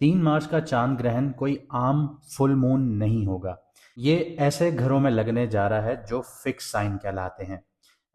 3 मार्च का चांद ग्रहण कोई आम फुल मून नहीं होगा। ये ऐसे घरों में लगने जा रहा है जो फिक्स साइन कहलाते हैं,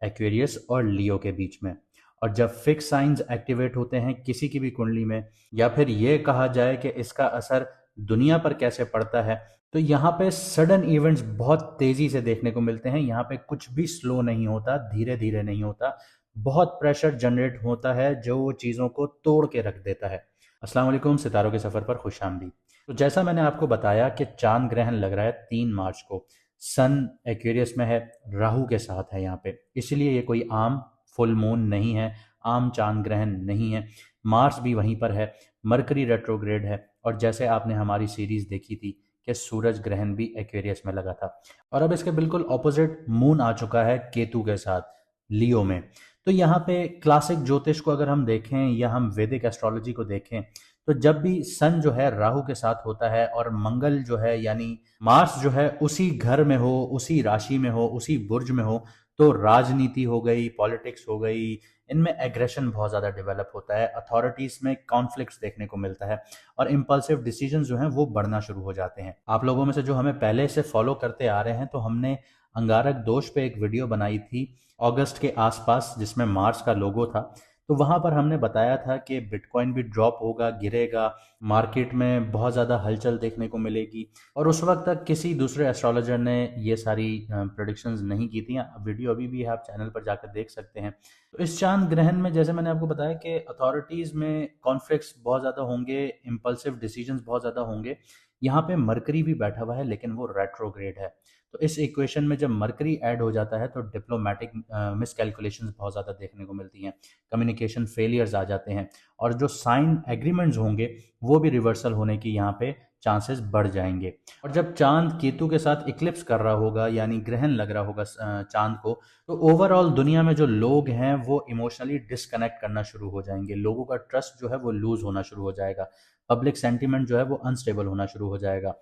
एक्वेरियस और लियो के बीच में। और जब फिक्स साइंस एक्टिवेट होते हैं किसी की भी कुंडली में, या फिर ये कहा जाए कि इसका असर दुनिया पर कैसे पड़ता है, तो यहाँ पे सडन इवेंट्स बहुत तेजी से देखने को मिलते हैं। यहाँ पे कुछ भी स्लो नहीं होता, धीरे धीरे नहीं होता, बहुत प्रेशर जनरेट होता है जो चीज़ों को तोड़ के रख देता है। अस्सलाम वालेकुम, सितारों के सफ़र पर खुश आमदीद। तो जैसा मैंने आपको बताया कि चांद ग्रहण लग रहा है 3 मार्च को। सन एक्वेरियस में है, राहु के साथ है यहाँ पे, इसलिए ये कोई आम फुल मून नहीं है, आम चांद ग्रहण नहीं है। मार्स भी वहीं पर है, मरकरी रेट्रोग्रेड है, और जैसे आपने हमारी सीरीज देखी थी कि सूरज ग्रहण भी एक्वेरियस में लगा था। और अब इसके बिल्कुल ऑपोजिट मून आ चुका है केतु के साथ, लियो में। तो यहाँ पे क्लासिक ज्योतिष को अगर हम देखें या हम वैदिक एस्ट्रोलॉजी को देखें, तो जब भी सन जो है राहु के साथ होता है और मंगल जो है यानी मार्स जो है उसी घर में हो, उसी राशि में हो, उसी बुर्ज में हो, तो राजनीति हो गई, पॉलिटिक्स हो गई, इनमें एग्रेशन बहुत ज़्यादा डेवलप होता है, अथॉरिटीज़ में कॉन्फ्लिक्ट्स देखने को मिलता है, और इम्पल्सिव डिसीजंस जो हैं वो बढ़ना शुरू हो जाते हैं। आप लोगों में से जो हमें पहले से फॉलो करते आ रहे हैं, तो हमने अंगारक दोष पे एक वीडियो बनाई थी अगस्त के आसपास, जिसमें मार्स का लोगो था। तो वहां पर हमने बताया था कि बिटकॉइन भी ड्रॉप होगा, गिरेगा, मार्केट में बहुत ज़्यादा हलचल देखने को मिलेगी। और उस वक्त तक किसी दूसरे एस्ट्रोलॉजर ने ये सारी प्रोडिक्शंस नहीं की थी। वीडियो अभी भी आप चैनल पर जाकर देख सकते हैं। तो इस चांद ग्रहण में जैसे मैंने आपको बताया कि अथॉरिटीज़ में कॉन्फ्लिक्ट्स बहुत ज़्यादा होंगे, इम्पल्सिव डिसीजंस बहुत ज़्यादा होंगे। यहाँ पे मरकरी भी बैठा हुआ है, लेकिन वो रेट्रोग्रेड है। तो इस इक्वेशन में जब मरकरी ऐड हो जाता है तो डिप्लोमेटिक मिसकैलकुलेशंस बहुत ज़्यादा देखने को मिलती हैं, कम्युनिकेशन फेलियर्स आ जाते हैं, और जो साइन एग्रीमेंट्स होंगे वो भी रिवर्सल होने की यहाँ पे चांसेस बढ़ जाएंगे। और जब चांद केतु के साथ इक्लिप्स कर रहा होगा, यानी ग्रहण लग रहा होगा चांद को, तो ओवरऑल दुनिया में जो लोग हैं वो इमोशनली डिस्कनेक्ट करना शुरू हो जाएंगे, लोगों का ट्रस्ट जो है वो लूज होना शुरू हो जाएगा, पब्लिक सेंटीमेंट जो है वो अनस्टेबल होना शुरू हो जाएगा।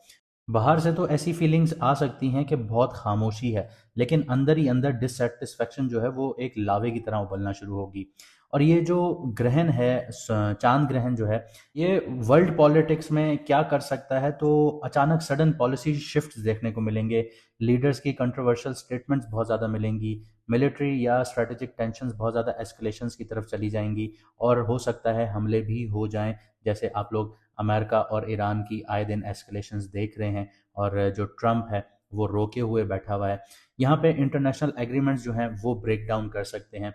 बाहर से तो ऐसी फीलिंग्स आ सकती हैं कि बहुत खामोशी है, लेकिन अंदर ही अंदर डिससेटिस्फेक्शन जो है वो एक लावे की तरह उबलना शुरू होगी। और ये जो ग्रहण है, चांद ग्रहण जो है, ये वर्ल्ड पॉलिटिक्स में क्या कर सकता है, तो अचानक सडन पॉलिसी शिफ्ट्स देखने को मिलेंगे, लीडर्स की कंट्रोवर्शियल स्टेटमेंट्स बहुत ज़्यादा मिलेंगी, मिलिट्री या स्ट्रेटेजिक टेंशंस बहुत ज़्यादा एस्केलेशंस की तरफ चली जाएंगी, और हो सकता है हमले भी हो जाएं, जैसे आप लोग अमेरिका और ईरान की आए दिन एस्केलेशंस देख रहे हैं। और जो ट्रम्प है वो रोके हुए बैठा हुआ है। यहाँ पे इंटरनेशनल एग्रीमेंट्स जो हैं वो ब्रेक डाउन कर सकते हैं,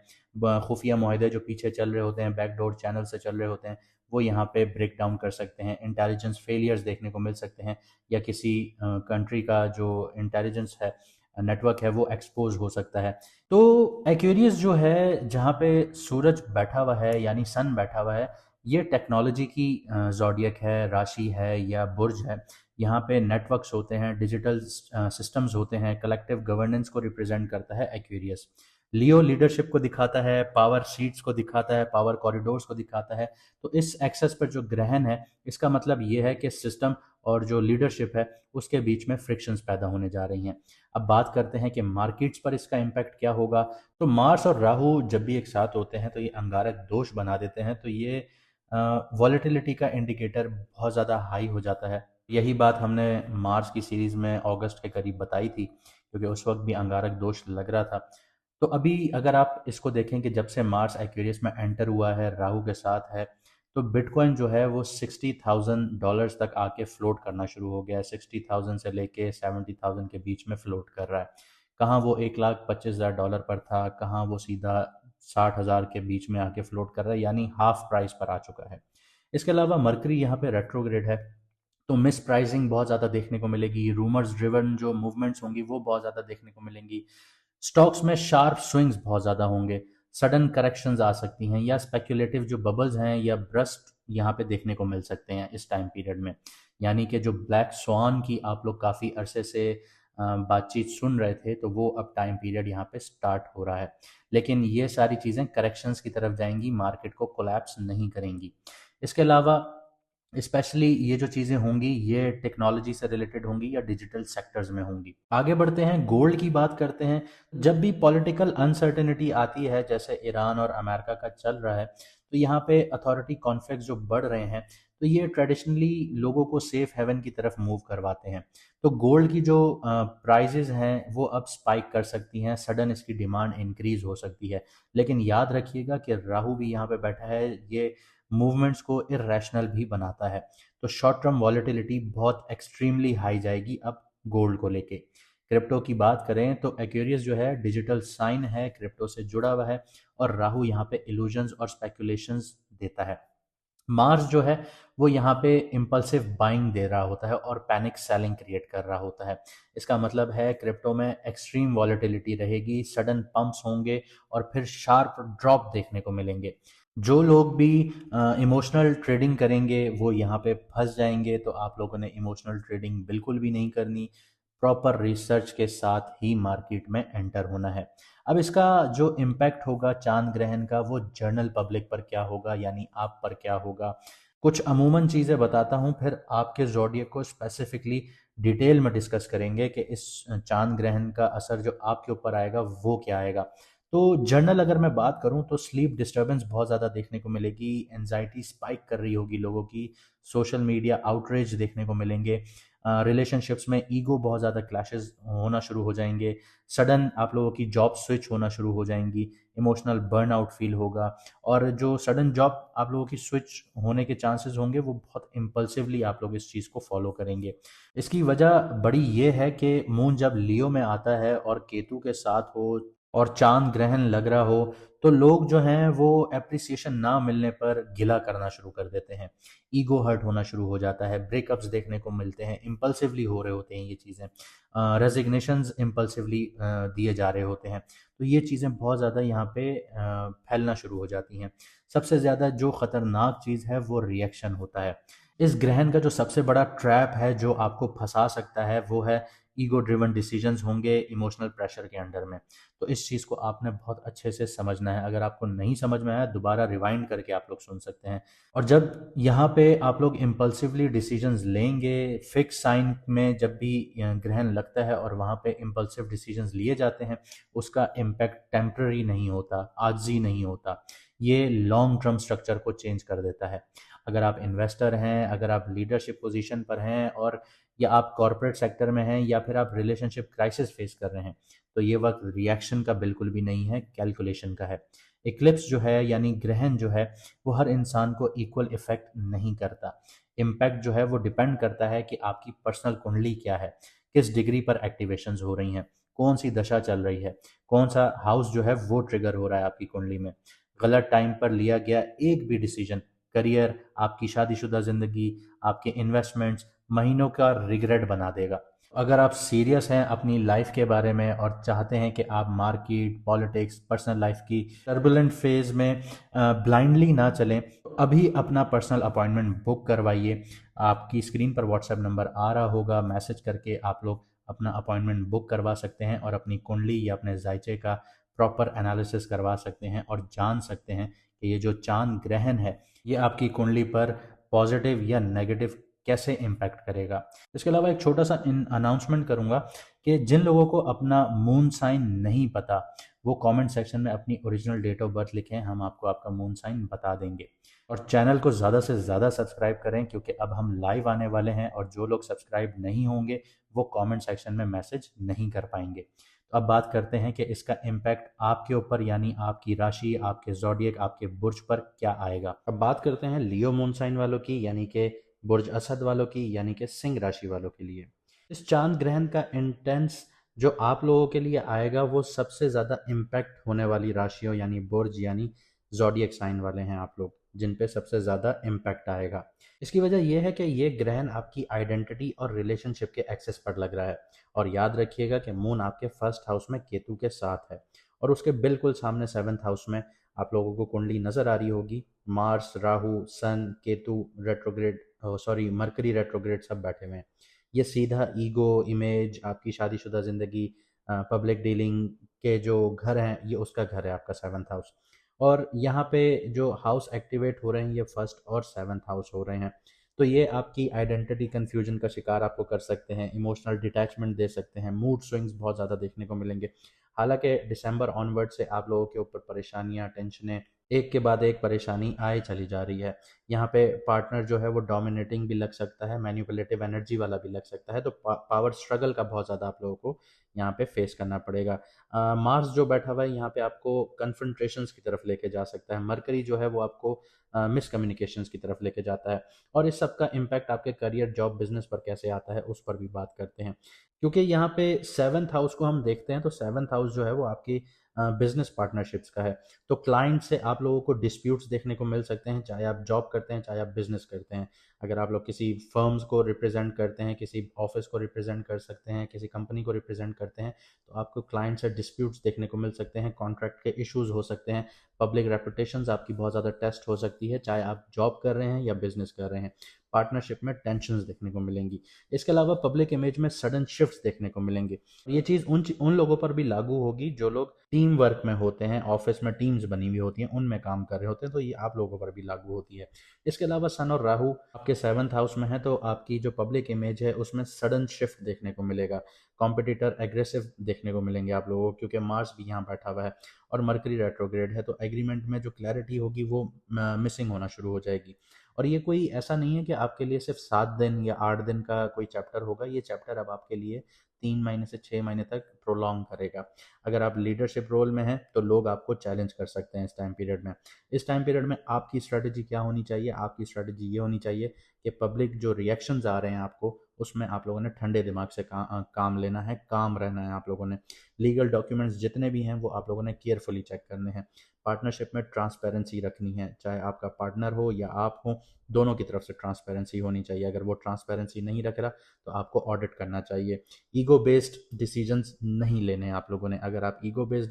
खुफिया माहदे जो पीछे चल रहे होते हैं, बैकडोर चैनल से चल रहे होते हैं, वो यहाँ पे ब्रेक डाउन कर सकते हैं, इंटेलिजेंस फेलियर्स देखने को मिल सकते हैं, या किसी कंट्री का जो इंटेलिजेंस है, नेटवर्क है, वो एक्सपोज हो सकता है। तो एक्वेरियस जो है, जहाँ पे सूरज बैठा हुआ है यानी सन बैठा हुआ है, ये टेक्नोलॉजी की ज़ोडिएक है, राशि है या बुर्ज है। यहाँ पे नेटवर्क्स होते हैं, डिजिटल सिस्टम्स होते हैं, कलेक्टिव गवर्नेंस को रिप्रेजेंट करता है एक्वेरियस। लियो लीडरशिप को दिखाता है, पावर सीट्स को दिखाता है, पावर कॉरिडोर्स को दिखाता है। तो इस एक्सेस पर जो ग्रहण है, इसका मतलब ये है कि सिस्टम और जो लीडरशिप है उसके बीच में फ्रिक्शंस पैदा होने जा रही हैं। अब बात करते हैं कि मार्केट्स पर इसका इम्पैक्ट क्या होगा। तो मार्स और राहु जब भी एक साथ होते हैं तो ये अंगारक दोष बना देते हैं, तो ये वॉलेटिलिटी का इंडिकेटर बहुत ज़्यादा हाई हो जाता है। यही बात हमने मार्च की सीरीज़ में अगस्त के करीब बताई थी, क्योंकि उस वक्त भी अंगारक दोष लग रहा था। तो अभी अगर आप इसको देखें कि जब से मार्स एक्वेरियस में एंटर हुआ है, राहु के साथ है, तो बिटकॉइन जो है वो $60,000 तक आके फ्लोट करना शुरू हो गया है। 60,000 से लेके 70,000 के बीच में फ्लोट कर रहा है। कहाँ वो $1,25,000 पर था, कहाँ वो सीधा 60,000 के बीच में आके फ्लोट कर रहा है, यानी हाफ प्राइस पर आ चुका है। इसके अलावा मरकरी यहाँ पे रेट्रोग्रेड है, तो मिस प्राइसिंग बहुत ज़्यादा देखने को मिलेगी, रूमर्स ड्रिवन जो मूवमेंट्स होंगी वो बहुत ज़्यादा देखने को मिलेंगी, स्टॉक्स में शार्प स्विंग्स बहुत ज़्यादा होंगे, सडन करेक्शंस आ सकती हैं, या स्पेक्युलेटिव जो बबल्स हैं या ब्रस्ट यहाँ पे देखने को मिल सकते हैं इस टाइम पीरियड में। यानी कि जो ब्लैक स्वान की आप लोग काफ़ी अरसे से बातचीत सुन रहे थे, तो वो अब टाइम पीरियड यहाँ पे स्टार्ट हो रहा है। लेकिन ये सारी चीज़ें करेक्शंस की तरफ जाएंगी, मार्केट को कोलैप्स नहीं करेंगी। इसके अलावा स्पेशली ये जो चीज़ें होंगी ये टेक्नोलॉजी से रिलेटेड होंगी या डिजिटल सेक्टर्स में होंगी। आगे बढ़ते हैं, गोल्ड की बात करते हैं। जब भी पॉलिटिकल अनसर्टेनिटी आती है, जैसे ईरान और अमेरिका का चल रहा है, तो यहाँ पे अथॉरिटी कॉन्फ्लिक्ट जो बढ़ रहे हैं, तो ये ट्रेडिशनली लोगों को सेफ हेवन की तरफ मूव करवाते हैं। तो गोल्ड की जो प्राइजेज हैं वो अब स्पाइक कर सकती हैं, सडन इसकी डिमांड इंक्रीज हो सकती है। लेकिन याद रखिएगा कि राहु भी यहाँ पे बैठा है, ये मूवमेंट्स को इरेशनल भी बनाता है। तो शॉर्ट टर्म वॉलेटिलिटी बहुत एक्सट्रीमली हाई जाएगी अब गोल्ड को लेके। क्रिप्टो की बात करें तो एक्वेरियस जो है डिजिटल साइन है, क्रिप्टो से जुड़ा हुआ है, और राहु यहाँ पे इल्यूजन्स और स्पेकुलेशंस देता है। मार्स जो है वो यहाँ पे इम्पल्सिव बाइंग दे रहा होता है और पैनिक सेलिंग क्रिएट कर रहा होता है। इसका मतलब है क्रिप्टो में एक्सट्रीम वॉलेटिलिटी रहेगी, सडन पंप्स होंगे और फिर शार्प ड्रॉप देखने को मिलेंगे। जो लोग भी इमोशनल ट्रेडिंग करेंगे वो यहाँ पे फंस जाएंगे। तो आप लोगों ने इमोशनल ट्रेडिंग बिल्कुल भी नहीं करनी, प्रॉपर रिसर्च के साथ ही मार्केट में एंटर होना है। अब इसका जो इम्पैक्ट होगा चांद ग्रहण का, वो जनरल पब्लिक पर क्या होगा, यानी आप पर क्या होगा। कुछ अमूमन चीज़ें बताता हूँ, फिर आपके ज़ोडिएक को स्पेसिफिकली डिटेल में डिस्कस करेंगे कि इस चांद ग्रहण का असर जो आपके ऊपर आएगा वो क्या आएगा। तो जर्नल अगर मैं बात करूं तो स्लीप डिस्टर्बेंस बहुत ज़्यादा देखने को मिलेगी, एनजाइटी स्पाइक कर रही होगी लोगों की, सोशल मीडिया आउटरीच देखने को मिलेंगे, रिलेशनशिप्स में ईगो बहुत ज़्यादा क्लैशेस होना शुरू हो जाएंगे, सडन आप लोगों की जॉब स्विच होना शुरू हो जाएंगी, इमोशनल बर्नआउट फील होगा, और जो सडन जॉब आप लोगों की स्विच होने के चांसेस होंगे वो बहुत इम्पल्सिवली आप लोग इस चीज़ को फॉलो करेंगे। इसकी वजह बड़ी ये है कि मून जब लियो में आता है और केतु के साथ हो और चांद ग्रहण लग रहा हो, तो लोग जो हैं वो एप्रिसिएशन ना मिलने पर गिला करना शुरू कर देते हैं, ईगो हर्ट होना शुरू हो जाता है, ब्रेकअप्स देखने को मिलते हैं, इम्पल्सिवली हो रहे होते हैं ये चीज़ें, रेजिग्नेशंस इम्पल्सिवली दिए जा रहे होते हैं। तो ये चीज़ें बहुत ज़्यादा यहाँ पे फैलना शुरू हो जाती हैं। सबसे ज़्यादा जो ख़तरनाक चीज़ है वो रिएक्शन होता है। इस ग्रहण का जो सबसे बड़ा ट्रैप है जो आपको फंसा सकता है वो है ईगो ड्रिवन डिसीजंस होंगे इमोशनल प्रेशर के अंडर में। तो इस चीज़ को आपने बहुत अच्छे से समझना है। अगर आपको नहीं समझ में आया, दोबारा रिवाइंड करके आप लोग सुन सकते हैं। और जब यहाँ पे आप लोग इम्पल्सिवली डिसीजंस लेंगे, फिक्स साइन में जब भी ग्रहण लगता है और वहाँ पे इम्पल्सिव डिसीजंस लिए जाते हैं, उसका इम्पैक्ट टेम्पररी नहीं होता, आर्जी नहीं होता, ये लॉन्ग टर्म स्ट्रक्चर को चेंज कर देता है। अगर आप इन्वेस्टर हैं, अगर आप लीडरशिप पोजीशन पर हैं, और या आप कॉरपोरेट सेक्टर में हैं, या फिर आप रिलेशनशिप क्राइसिस फेस कर रहे हैं, तो ये वक्त रिएक्शन का बिल्कुल भी नहीं है, कैलकुलेशन का है। इक्लिप्स जो है यानी ग्रहण जो है वो हर इंसान को इक्वल इफेक्ट नहीं करता। इम्पैक्ट जो है वो डिपेंड करता है कि आपकी पर्सनल कुंडली क्या है, किस डिग्री पर एक्टिवेशंस हो रही हैं, कौन सी दशा चल रही है, कौन सा हाउस जो है वो ट्रिगर हो रहा है आपकी कुंडली में। गलत टाइम पर लिया गया एक भी डिसीजन, करियर, आपकी शादीशुदा ज़िंदगी, आपके इन्वेस्टमेंट्स, महीनों का रिग्रेट बना देगा। अगर आप सीरियस हैं अपनी लाइफ के बारे में और चाहते हैं कि आप मार्केट, पॉलिटिक्स, पर्सनल लाइफ की टर्बुलेंट फेज में ब्लाइंडली ना चलें, तो अभी अपना पर्सनल अपॉइंटमेंट बुक करवाइए। आपकी स्क्रीन पर व्हाट्सएप नंबर आ रहा होगा, मैसेज करके आप लोग अपना अपॉइंटमेंट बुक करवा सकते हैं और अपनी कुंडली या अपने जायचे का प्रॉपर एनालिसिस करवा सकते हैं और जान सकते हैं कि ये जो चांद ग्रहण है ये आपकी कुंडली पर पॉजिटिव या नेगेटिव कैसे इम्पैक्ट करेगा। इसके अलावा एक छोटा सा अनाउंसमेंट करूंगा कि जिन लोगों को अपना मून साइन नहीं पता, वो कमेंट सेक्शन में अपनी ओरिजिनल डेट ऑफ बर्थ लिखें, हम आपको आपका मून साइन बता देंगे। और चैनल को ज़्यादा से ज़्यादा सब्सक्राइब करें, क्योंकि अब हम लाइव आने वाले हैं और जो लोग सब्सक्राइब नहीं होंगे वो कमेंट सेक्शन में मैसेज नहीं कर पाएंगे। तो अब बात करते हैं कि इसका इम्पैक्ट आपके ऊपर यानी आपकी राशि, आपके ज़ोडिएक, आपके बुर्ज पर क्या आएगा। अब बात करते हैं लियो मून साइन वालों की यानी कि बुर्ज असद वालों की यानी कि सिंह राशि वालों के लिए। इस चांद ग्रहण का इंटेंस जो आप लोगों के लिए आएगा वो सबसे ज़्यादा इम्पैक्ट होने वाली राशियों यानी बुर्ज यानी ज़ोडिएक साइन वाले हैं आप लोग, जिन पे सबसे ज़्यादा इम्पैक्ट आएगा। इसकी वजह यह है कि ये ग्रहण आपकी आइडेंटिटी और रिलेशनशिप के एक्सेस पर लग रहा है। और याद रखिएगा कि मून आपके फर्स्ट हाउस में केतु के साथ है और उसके बिल्कुल सामने सेवन्थ हाउस में आप लोगों को कुंडली नजर आ रही होगी, Mars, Rahu, sun, Ketu retrograde, sorry Mercury retrograde सब बैठे हुए हैं। ये सीधा ईगो, इमेज, आपकी शादीशुदा ज़िंदगी, पब्लिक डीलिंग के जो घर हैं, ये उसका घर है आपका सेवन्थ हाउस। और यहाँ पे जो हाउस एक्टिवेट हो रहे हैं ये फर्स्ट और सेवन्थ हाउस हो रहे हैं। तो ये आपकी आइडेंटिटी कन्फ्यूजन का शिकार आपको कर सकते हैं, इमोशनल डिटैचमेंट दे सकते हैं, मूड स्विंग्स बहुत ज़्यादा देखने को मिलेंगे। हालांकि दिसंबर ऑनवर्ड से आप लोगों के ऊपर परेशानियां, टेंशनें, एक के बाद एक परेशानी आए चली जा रही है। यहाँ पे पार्टनर जो है वो डोमिनेटिंग भी लग सकता है, मैनिपुलेटिव एनर्जी वाला भी लग सकता है, तो पावर स्ट्रगल का बहुत ज़्यादा आप लोगों को यहाँ पे फेस करना पड़ेगा। मार्स जो बैठा हुआ है यहाँ पे आपको कन्फ्रंट्रेशंस की तरफ लेके जा सकता है। मरकरी जो है वो आपको मिसकम्युनिकेशंस की तरफ लेके जाता है। और इस सब का इम्पैक्ट आपके करियर, जॉब, बिजनेस पर कैसे आता है उस पर भी बात करते हैं। क्योंकि यहाँ पे सेवन्थ हाउस को हम देखते हैं, तो सेवन्थ हाउस जो है वो आपकी बिजनेस पार्टनरशिप्स का है। तो क्लाइंट से आप लोगों को डिस्प्यूट्स देखने को मिल सकते हैं, चाहे आप जॉब करते हैं, चाहे आप बिजनेस करते हैं। अगर आप लोग किसी फर्म्स को रिप्रेजेंट करते हैं, किसी ऑफिस को रिप्रेजेंट कर सकते हैं, किसी कंपनी को रिप्रेजेंट करते हैं, तो आपको क्लाइंट से डिस्प्यूट्स देखने को मिल सकते हैं, कॉन्ट्रैक्ट के इश्यूज हो सकते हैं, पब्लिक रेपुटेशंस आपकी बहुत ज़्यादा टेस्ट हो सकती है, चाहे आप जॉब कर रहे हैं या बिजनेस कर रहे हैं। पार्टनरशिप में टेंशन्स देखने को मिलेंगी। इसके अलावा पब्लिक इमेज में सडन शिफ्ट्स देखने को मिलेंगी। ये चीज़ उन लोगों पर भी लागू होगी जो लोग टीम वर्क में होते हैं, ऑफिस में टीम्स बनी हुई होती हैं, उनमें काम कर रहे होते हैं, तो ये आप लोगों पर भी लागू होती है। इसके अलावा सन और राहु आपके सेवन्थ हाउस में है, तो आपकी जो पब्लिक इमेज है उसमें सडन शिफ्ट देखने को मिलेगा। कॉम्पिटिटर एग्रेसिव देखने को मिलेंगे आप लोगों को, क्योंकि मार्स भी यहाँ बैठा हुआ है और मरकरी रेट्रोग्रेड है, तो एग्रीमेंट में जो क्लैरिटी होगी वो मिसिंग होना शुरू हो जाएगी। और ये कोई ऐसा नहीं है कि आपके लिए सिर्फ 7 दिन या 8 दिन का कोई चैप्टर होगा, ये चैप्टर अब आपके लिए 3 महीने से 6 महीने तक प्रोलॉन्ग करेगा। अगर आप लीडरशिप रोल में हैं तो लोग आपको चैलेंज कर सकते हैं इस टाइम पीरियड में। इस टाइम पीरियड में आपकी स्ट्रेटजी क्या होनी चाहिए? आपकी स्ट्रेटजी ये होनी चाहिए कि पब्लिक जो रिएक्शंस आ रहे हैं आपको, उसमें आप लोगों ने ठंडे दिमाग से काम लेना है, काम रहना है आप लोगों ने। लीगल डॉक्यूमेंट्स जितने भी हैं वो आप लोगों ने केयरफुली चेक करने हैं। पार्टनरशिप में ट्रांसपेरेंसी रखनी है, चाहे आपका पार्टनर हो या आप हो, दोनों की तरफ से ट्रांसपेरेंसी होनी चाहिए। अगर वो ट्रांसपेरेंसी नहीं रख रहा तो आपको ऑडिट करना चाहिए। ईगो बेस्ड डिसीजंस नहीं लेने हैं आप लोगों ने। अगर आप ईगो बेस्ड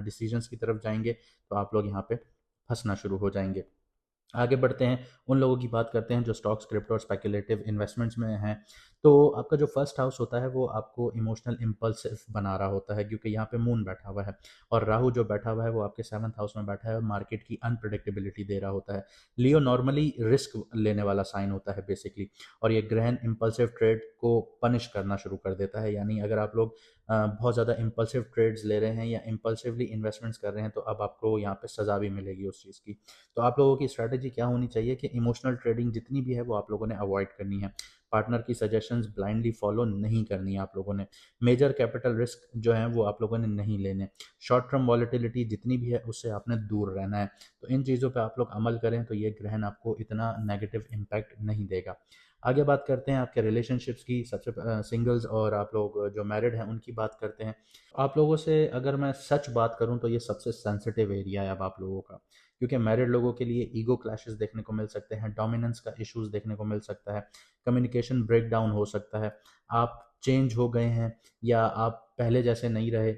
डिसीजंस की तरफ जाएंगे तो आप लोग यहाँ पे फंसना शुरू हो जाएंगे। आगे बढ़ते हैं, उन लोगों की बात करते हैं जो स्टॉक्स, क्रिप्टो और स्पेकुलेटिव इन्वेस्टमेंट्स में हैं। तो आपका जो फर्स्ट हाउस होता है वो आपको इमोशनल इम्पल्सिव बना रहा होता है, क्योंकि यहाँ पे मून बैठा हुआ है और राहु जो बैठा हुआ है वो आपके सेवन्थ हाउस में बैठा है और मार्केट की अनप्रडिक्टेबिलिटी दे रहा होता है। लियो नॉर्मली रिस्क लेने वाला साइन होता है बेसिकली, और ये ग्रहण इम्पल्सिव ट्रेड को पनिश करना शुरू कर देता है। यानी अगर आप लोग बहुत ज़्यादा इम्पल्सिव ट्रेड्स ले रहे हैं या इम्पल्सिवली इन्वेस्टमेंट्स कर रहे हैं तो अब आपको यहाँ पे सज़ा भी मिलेगी उस चीज़ की। तो आप लोगों की स्ट्रैटेजी क्या होनी चाहिए कि इमोशनल ट्रेडिंग जितनी भी है वो आप लोगों ने अवॉइड करनी है। पार्टनर की सजेशंस ब्लाइंडली फॉलो नहीं करनी है आप लोगों ने। मेजर कैपिटल रिस्क जो है वो आप लोगों ने नहीं लेने। शॉर्ट टर्म वॉलेटिलिटी जितनी भी है उससे आपने दूर रहना है। तो इन चीज़ों पे आप लोग अमल करें तो ये ग्रहण आपको इतना नेगेटिव इम्पैक्ट नहीं देगा। आगे बात करते हैं आपके रिलेशनशिप्स की। सबसे सिंगल्स और आप लोग जो मैरिड हैं उनकी बात करते हैं। आप लोगों से अगर मैं सच बात करूं तो ये सबसे सेंसिटिव एरिया है अब आप लोगों का, क्योंकि मैरिड लोगों के लिए ईगो क्लैशेस देखने को मिल सकते हैं, डोमिनेंस का इश्यूज देखने को मिल सकता है, कम्युनिकेशन ब्रेक डाउन हो सकता है, आप चेंज हो गए हैं या आप पहले जैसे नहीं रहे,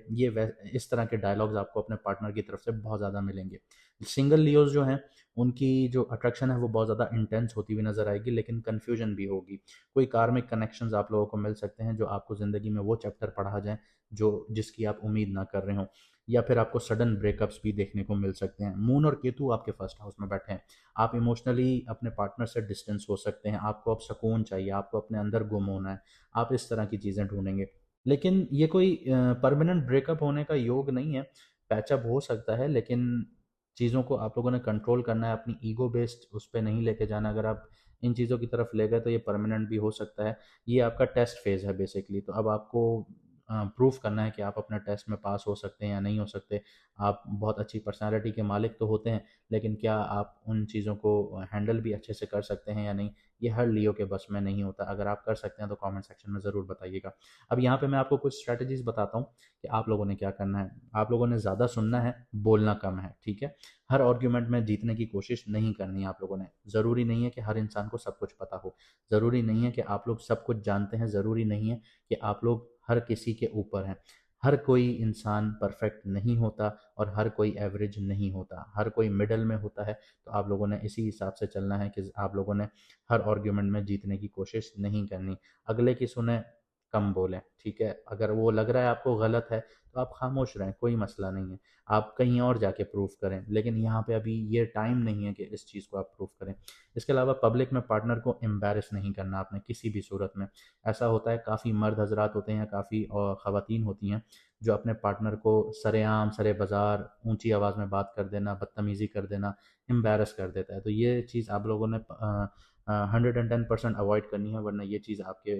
इस तरह के डायलॉग्स आपको अपने पार्टनर की तरफ से बहुत ज़्यादा मिलेंगे। सिंगल लियोज जो हैं उनकी जो अट्रैक्शन है वो बहुत ज़्यादा इंटेंस होती हुई नजर आएगी, लेकिन कन्फ्यूजन भी होगी। कोई कार्मिक कनेक्शंस आप लोगों को मिल सकते हैं जो आपको ज़िंदगी में वो चैप्टर पढ़ा जाए जो जिसकी आप उम्मीद ना कर रहे हो, या फिर आपको सडन ब्रेकअप्स भी देखने को मिल सकते हैं। मून और केतु आपके फर्स्ट हाउस में बैठे हैं, आप इमोशनली अपने पार्टनर से डिस्टेंस हो सकते हैं, आपको अब सुकून चाहिए, आपको अपने अंदर गुम होना है, आप इस तरह की चीज़ें ढूंढेंगे। लेकिन ये कोई परमानेंट ब्रेकअप होने का योग नहीं है, पैचअप हो सकता है, लेकिन चीज़ों को आप लोगों ने कंट्रोल करना है, अपनी ईगो बेस्ड उस पर नहीं लेके जाना। अगर आप इन चीज़ों की तरफ ले गए तो ये परमानेंट भी हो सकता है। ये आपका टेस्ट फेज़ है बेसिकली, तो अब आपको प्रूफ करना है कि आप अपने टेस्ट में पास हो सकते हैं या नहीं हो सकते। आप बहुत अच्छी पर्सनालिटी के मालिक तो होते हैं, लेकिन क्या आप उन चीज़ों को हैंडल भी अच्छे से कर सकते हैं या नहीं, ये हर लियो के बस में नहीं होता। अगर आप कर सकते हैं तो कमेंट सेक्शन में ज़रूर बताइएगा। अब यहाँ पे मैं आपको कुछ स्ट्रैटेजीज बताता हूँ कि आप लोगों ने क्या करना है। आप लोगों ने ज़्यादा सुनना है, बोलना कम है, ठीक है। हर आर्ग्यूमेंट में जीतने की कोशिश नहीं करनी है आप लोगों ने। ज़रूरी नहीं है कि हर इंसान को सब कुछ पता हो, ज़रूरी नहीं है कि आप लोग सब कुछ जानते हैं, ज़रूरी नहीं है कि आप लोग हर किसी के ऊपर हैं। हर कोई इंसान परफेक्ट नहीं होता और हर कोई एवरेज नहीं होता, हर कोई मिडल में होता है। तो आप लोगों ने इसी हिसाब से चलना है कि आप लोगों ने हर आर्ग्यूमेंट में जीतने की कोशिश नहीं करनी। अगले की सुने, कम बोलें, ठीक है? अगर वो लग रहा है आपको गलत है, तो आप खामोश रहें, कोई मसला नहीं है। आप कहीं और जाके प्रूव करें, लेकिन यहाँ पे अभी ये टाइम नहीं है कि इस चीज़ को आप प्रूव करें। इसके अलावा पब्लिक में पार्टनर को एम्बैरेस नहीं करना आपने किसी भी सूरत में। ऐसा होता है, काफ़ी मर्द हज़रात होते हैं, काफ़ी ख़वातीन होती हैं, जो अपने पार्टनर को सरेआम, सरे बाज़ार, ऊँची आवाज़ में बात कर देना, बदतमीज़ी कर देना, एम्बैरस कर देता है। तो ये चीज़ आप लोगों ने 110% अवॉइड करनी है, वरना ये चीज़ आपके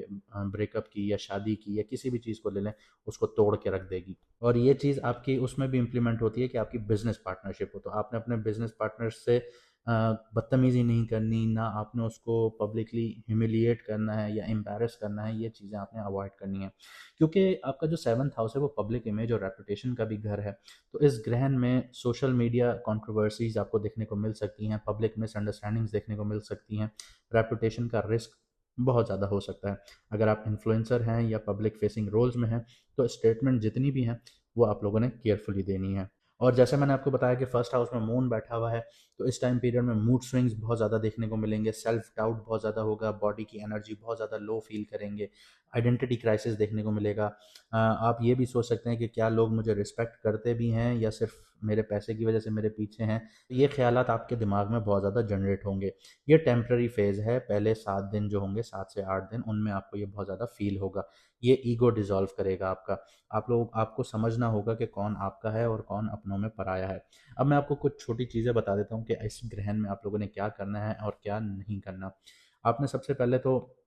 ब्रेकअप की या शादी की या किसी भी चीज़ को ले लें, उसको तोड़ के रख देगी। और ये चीज़ आपकी उसमें भी इम्प्लीमेंट होती है कि आपकी बिज़नेस पार्टनरशिप हो, तो आपने अपने बिज़नेस पार्टनर से बदतमीज़ी नहीं करनी, ना आपने उसको पब्लिकली ह्यूमिलिएट करना है या एम्बैरस करना है, ये चीज़ें आपने अवॉइड करनी है। क्योंकि आपका जो 7th हाउस है वो पब्लिक इमेज और रेपुटेशन का भी घर है, तो इस ग्रहण में सोशल मीडिया कंट्रोवर्सीज़ आपको देखने को मिल सकती हैं, पब्लिक मिसअंडरस्टैंडिंग्स देखने को मिल सकती हैं, रेपुटेशन का रिस्क बहुत ज़्यादा हो सकता है। अगर आप इन्फ्लुएंसर हैं या पब्लिक फेसिंग रोल्स में हैं, तो स्टेटमेंट जितनी भी हैं, वो आप लोगों ने केयरफुली देनी है। और जैसे मैंने आपको बताया कि फर्स्ट हाउस में मून बैठा हुआ है, तो इस टाइम पीरियड में मूड स्विंग्स बहुत ज़्यादा देखने को मिलेंगे, सेल्फ डाउट बहुत ज़्यादा होगा, बॉडी की एनर्जी बहुत ज़्यादा लो फील करेंगे, आइडेंटिटी क्राइसिस देखने को मिलेगा। आप ये भी सोच सकते हैं कि क्या लोग मुझे रिस्पेक्ट करते भी हैं या सिर्फ मेरे पैसे की वजह से मेरे पीछे हैं। ये ख्यालात आपके दिमाग में बहुत ज़्यादा जनरेट होंगे। ये टेम्पररी फेज़ है, पहले 7 दिन जो होंगे, 7 से 8 दिन, उनमें आपको ये बहुत ज़्यादा फ़ील होगा। ये ईगो डिसॉल्व करेगा आपका। आपको समझना होगा कि कौन आपका है और कौन अपनों में पराया है। अब मैं आपको कुछ छोटी चीज़ें बता देता हूँ कि इस ग्रहण में आप लोगों ने क्या करना है और क्या नहीं करना। आपने सबसे पहले तो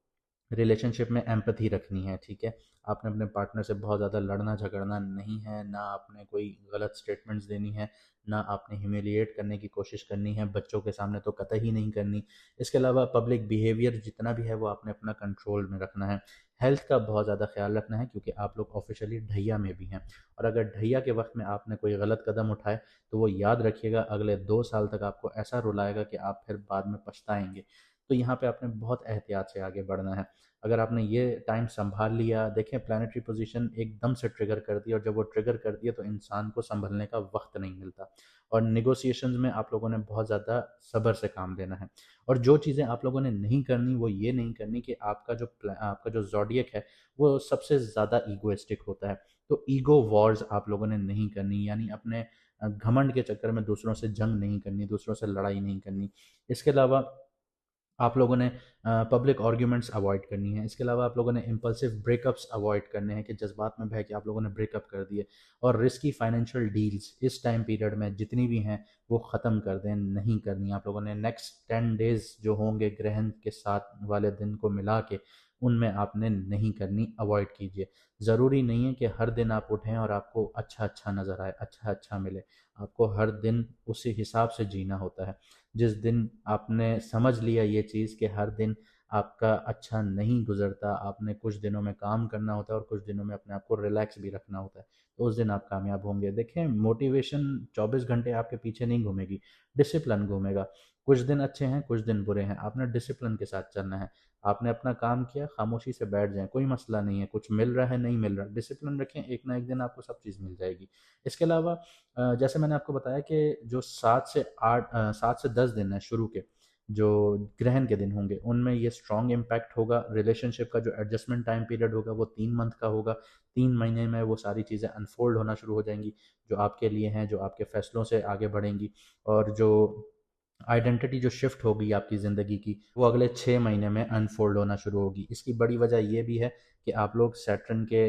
रिलेशनशिप में एम्पैथी रखनी है, ठीक है? आपने अपने पार्टनर से बहुत ज़्यादा लड़ना झगड़ना नहीं है, ना आपने कोई गलत स्टेटमेंट्स देनी है, ना आपने ह्यूमिलिएट करने की कोशिश करनी है, बच्चों के सामने तो कतई नहीं करनी। इसके अलावा पब्लिक बिहेवियर जितना भी है वो आपने अपना कंट्रोल में रखना है। हेल्थ का बहुत ज़्यादा ख्याल रखना है, क्योंकि आप लोग ऑफिशियली ढैया में भी हैं, और अगर ढैया के वक्त में आपने कोई गलत कदम उठाए, तो वो याद रखिएगा, अगले 2 साल तक आपको ऐसा रुलाएगा कि आप फिर बाद में पछताएंगे। तो यहाँ पे आपने बहुत एहतियात से आगे बढ़ना है। अगर आपने ये टाइम संभाल लिया, देखें प्लानिटरी पोजीशन एकदम से ट्रिगर कर दी, और जब वो ट्रिगर कर दिया तो इंसान को संभलने का वक्त नहीं मिलता, और निगोसिएशंस में आप लोगों ने बहुत ज़्यादा सब्र से काम लेना है। और जो चीज़ें आप लोगों ने नहीं करनी, वो ये नहीं करनी कि आपका जो ज़ोडिएक है वो सबसे ज़्यादा ईगोइस्टिक होता है। तो ईगो वॉर्स आप लोगों ने नहीं करनी, यानी अपने घमंड के चक्कर में दूसरों से जंग नहीं करनी, दूसरों से लड़ाई नहीं करनी। इसके अलावा आप लोगों ने पब्लिक आर्ग्यूमेंट्स अवॉइड करनी है। इसके अलावा आप लोगों ने इम्पल्सिव ब्रेकअप्स अवॉइड करने हैं, कि जज्बात में बह के आप लोगों ने ब्रेकअप कर दिए। और रिस्की फाइनेंशियल डील्स इस टाइम पीरियड में जितनी भी हैं वो ख़त्म कर दें, नहीं करनी आप लोगों ने। नेक्स्ट 10 डेज़ जो होंगे ग्रहण के साथ वाले दिन को मिला के, उनमें आपने नहीं करनी, अवॉइड कीजिए। ज़रूरी नहीं है कि हर दिन आप उठें और आपको अच्छा अच्छा नज़र आए, अच्छा अच्छा मिले। आपको हर दिन उसी हिसाब से जीना होता है। जिस दिन आपने समझ लिया ये चीज़ कि हर दिन आपका अच्छा नहीं गुजरता, आपने कुछ दिनों में काम करना होता है और कुछ दिनों में अपने आप को रिलैक्स भी रखना होता है, तो उस दिन आप कामयाब होंगे। देखें, मोटिवेशन 24 घंटे आपके पीछे नहीं घूमेगी, डिसिप्लिन घूमेगा। कुछ दिन अच्छे हैं, कुछ दिन बुरे हैं, आपने डिसिप्लिन के साथ चलना है। आपने अपना काम किया, खामोशी से बैठ जाएं, कोई मसला नहीं है, कुछ मिल रहा है नहीं मिल रहा, डिसिप्लिन रखें, एक ना एक दिन आपको सब चीज़ मिल जाएगी। इसके अलावा जैसे मैंने आपको बताया कि जो 7 से 10 दिन है शुरू के, जो ग्रहण के दिन होंगे, उनमें ये स्ट्रॉन्ग इम्पैक्ट होगा। रिलेशनशिप का जो एडजस्टमेंट टाइम पीरियड होगा वो 3 मंथ का होगा। 3 महीने में वो सारी चीज़ें अनफोल्ड होना शुरू हो जाएंगी, जो आपके लिए हैं, जो आपके फैसलों से आगे बढ़ेंगी। और जो आइडेंटिटी जो शिफ्ट होगी आपकी ज़िंदगी की, वो अगले 6 महीने में अनफोल्ड होना शुरू होगी। इसकी बड़ी वजह ये भी है कि आप लोग सैटर्न के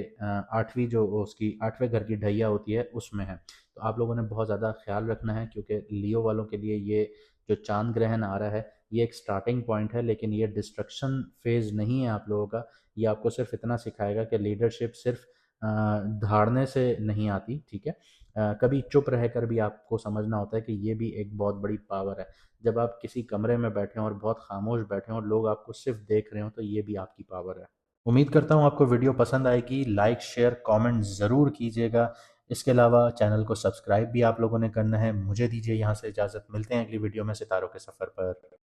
8वीं जो उसकी 8वें घर की ढैया होती है उसमें है। तो आप लोगों ने बहुत ज़्यादा ख्याल रखना है, क्योंकि लियो वालों के लिए ये जो चांद ग्रहण आ रहा है, ये एक स्टार्टिंग पॉइंट है, लेकिन ये डिस्ट्रक्शन फेज़ नहीं है आप लोगों का। ये आपको सिर्फ इतना सिखाएगा कि लीडरशिप सिर्फ धाड़ने से नहीं आती, ठीक है? कभी चुप रहकर भी आपको समझना होता है कि ये भी एक बहुत बड़ी पावर है। जब आप किसी कमरे में बैठे हों और बहुत खामोश बैठे हों और लोग आपको सिर्फ देख रहे हों, तो ये भी आपकी पावर है। उम्मीद करता हूँ आपको वीडियो पसंद आएगी। लाइक शेयर कमेंट ज़रूर कीजिएगा। इसके अलावा चैनल को सब्सक्राइब भी आप लोगों ने करना है। मुझे दीजिए यहाँ से इजाज़त, मिलते हैं अगली वीडियो में सितारों के सफ़र पर।